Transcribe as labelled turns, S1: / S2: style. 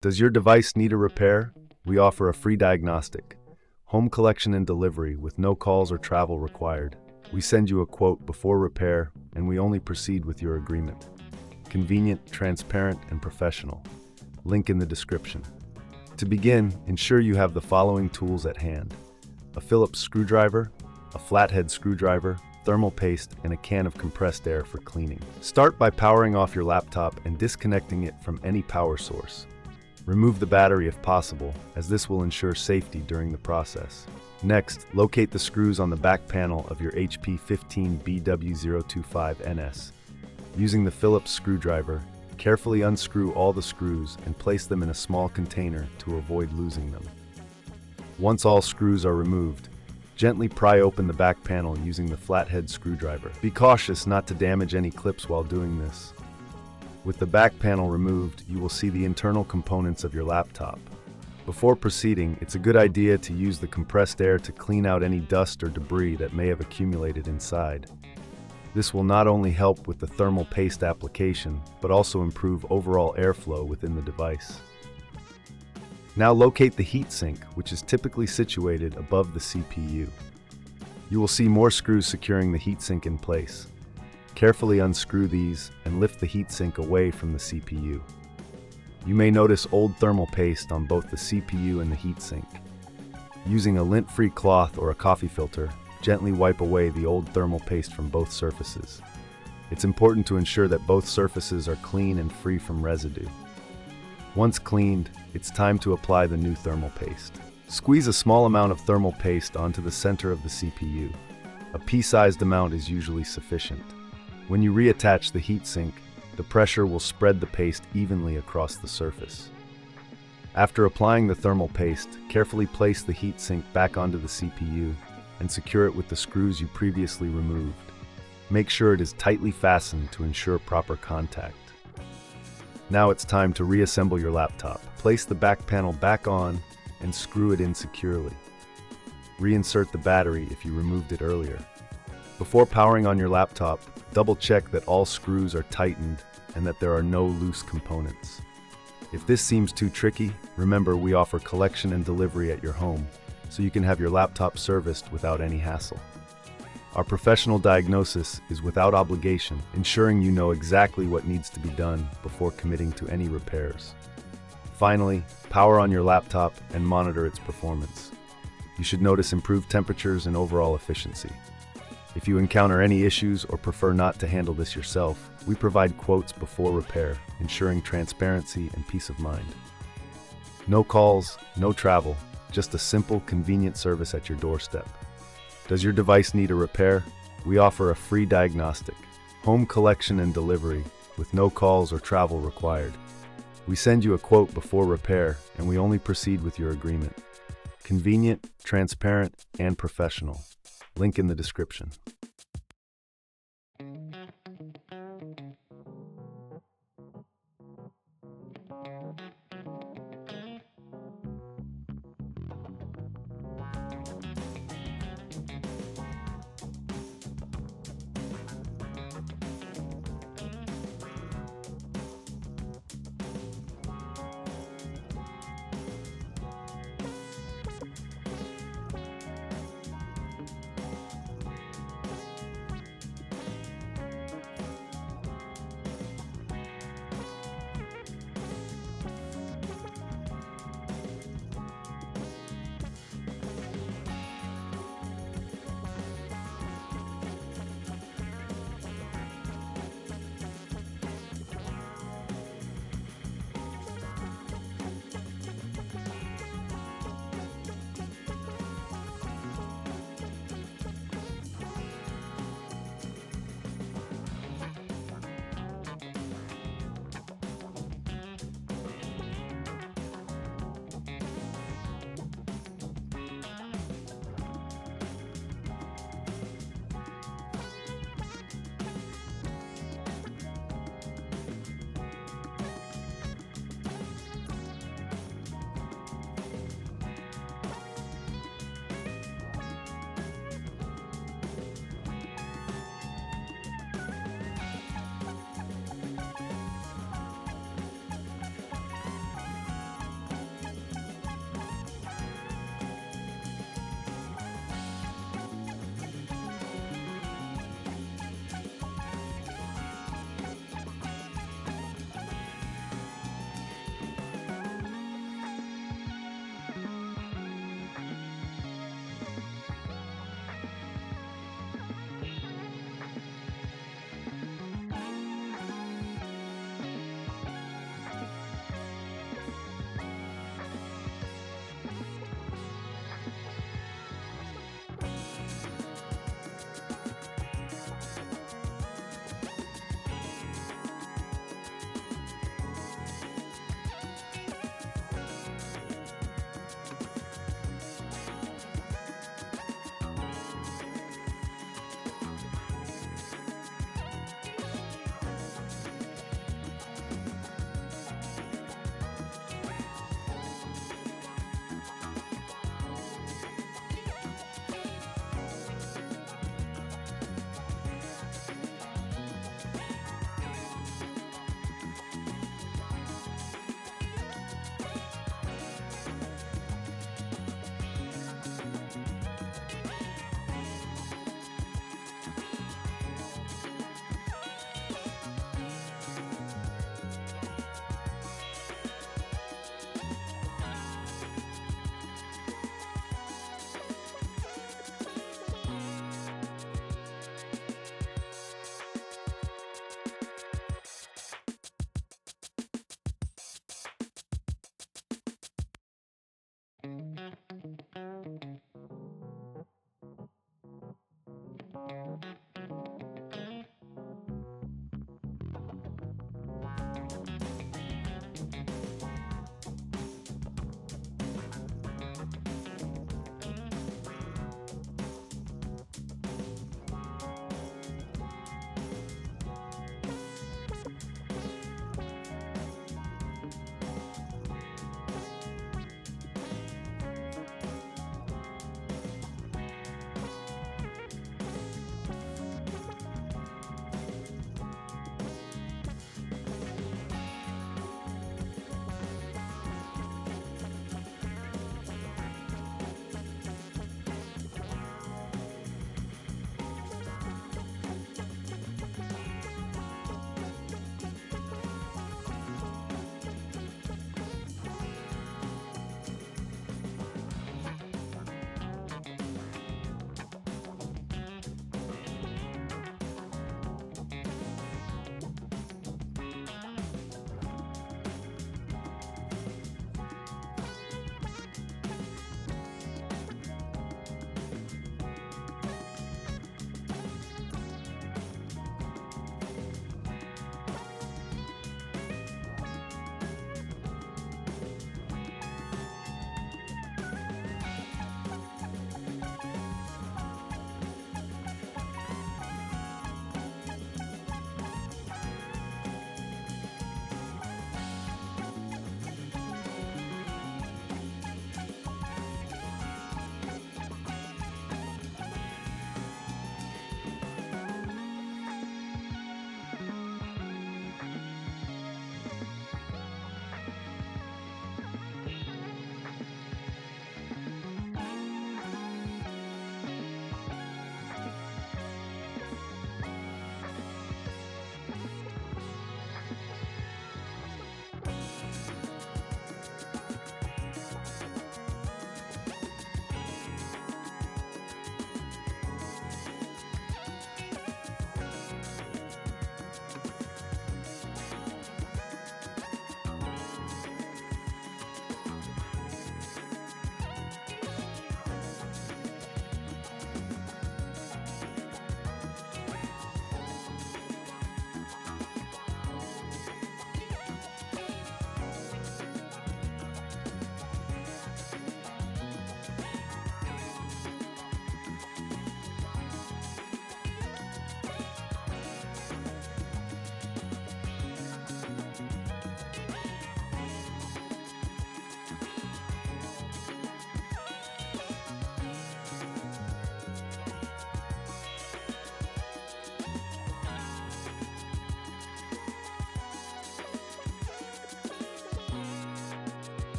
S1: Does your device need a repair? We offer a free diagnostic, home collection and delivery with no calls or travel required. We send you a quote before repair, and we only proceed with your agreement. Convenient, transparent, and professional. Link in the description. To begin, ensure you have the following tools at hand: a Phillips screwdriver, a flathead screwdriver, thermal paste, and a can of compressed air for cleaning. Start by powering off your laptop and disconnecting it from any power source. Remove the battery if possible, as this will ensure safety during the process. Next, locate the screws on the back panel of your HP 15BW025NS. Using the Phillips screwdriver, carefully unscrew all the screws and place them in a small container to avoid losing them. Once all screws are removed, gently pry open the back panel using the flathead screwdriver. Be cautious not to damage any clips while doing this. With the back panel removed, you will see the internal components of your laptop. Before proceeding, it's a good idea to use the compressed air to clean out any dust or debris that may have accumulated inside. This will not only help with the thermal paste application, but also improve overall airflow within the device. Now locate the heatsink, which is typically situated above the CPU. You will see more screws securing the heatsink in place. Carefully unscrew these and lift the heatsink away from the CPU. You may notice old thermal paste on both the CPU and the heatsink. Using a lint-free cloth or a coffee filter, gently wipe away the old thermal paste from both surfaces. It's important to ensure that both surfaces are clean and free from residue. Once cleaned, it's time to apply the new thermal paste. Squeeze a small amount of thermal paste onto the center of the CPU. A pea-sized amount is usually sufficient. When you reattach the heatsink, the pressure will spread the paste evenly across the surface. After applying the thermal paste, carefully place the heatsink back onto the CPU and secure it with the screws you previously removed. Make sure it is tightly fastened to ensure proper contact. Now it's time to reassemble your laptop. Place the back panel back on and screw it in securely. Reinsert the battery if you removed it earlier. Before powering on your laptop, double-check that all screws are tightened and that there are no loose components. If this seems too tricky, remember we offer collection and delivery at your home, so you can have your laptop serviced without any hassle. Our professional diagnosis is without obligation, ensuring you know exactly what needs to be done before committing to any repairs. Finally, power on your laptop and monitor its performance. You should notice improved temperatures and overall efficiency. If you encounter any issues or prefer not to handle this yourself, we provide quotes before repair, ensuring transparency and peace of mind. No calls, no travel, just a simple, convenient service at your doorstep. Does your device need a repair? We offer a free diagnostic, home collection and delivery, with no calls or travel required. We send you a quote before repair, and we only proceed with your agreement. Convenient, transparent, and professional. Link in the description.